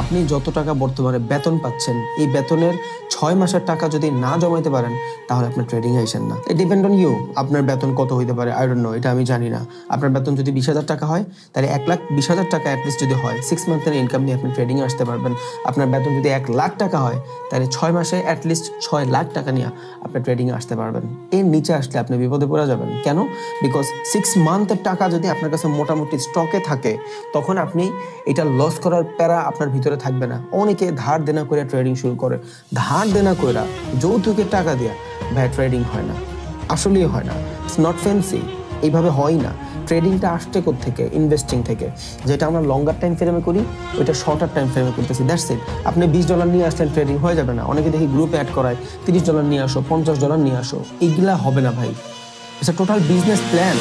আপনি যত টাকা বর্তমানে বেতন পাচ্ছেন, এই বেতনের 6 মাসের টাকা যদি না জমাইতে পারেন, তাহলে আপনার ট্রেডিংয়ে আইসেন না। It depend on you. আপনার বেতন কত হইতে পারে আই ডোন্ট নো, এটা আমি জানি না। আপনার বেতন যদি 20,000 টাকা হয়, তাহলে 1,20,000 টাকা অ্যাটলিস্ট যদি হয়, 6 মান্থের ইনকাম নিয়ে আপনি ট্রেডিংয়ে আসতে পারবেন। আপনার বেতন যদি 1,00,000 টাকা হয়, তাহলে 6 মাসে অ্যাটলিস্ট 6,00,000 টাকা নিয়ে আপনি ট্রেডিংয়ে আসতে পারবেন। এর নিচে আসলে আপনি বিপদে পড়ে যাবেন। কেন? বিকজ 6 মান্থের টাকা যদি আপনার কাছে মোটামুটি স্টকে থাকে, তখন আপনি এটা লস করার প্যারা আপনার ভিতরে থাকবে না। অনেকে ধার দেনা করে ট্রেডিং শুরু করে। ধার দেনা কইরা যৌতুকের টাকা দিয়া ভাই ট্রেডিং হয় না, আসলেই হয় না। ইটস নট ফ্যান্সি, এইভাবে হয় না। ট্রেডিংটা আসছে থেকে ইনভেস্টিং থেকে, যেটা আমরা লঙ্গার টাইম ফ্রেমে করি, ওইটা শর্টার টাইম ফ্রেমে করতেছি, দ্যাটস ইট। আপনি $20 নিয়ে আসলেন, ট্রেডিং হয়ে যাবে না। অনেকে দেখি গ্রুপে অ্যাড করায় $30 নিয়ে আসো, $50 নিয়ে আসো, এইগুলা হবে না ভাই। It's a total business plan.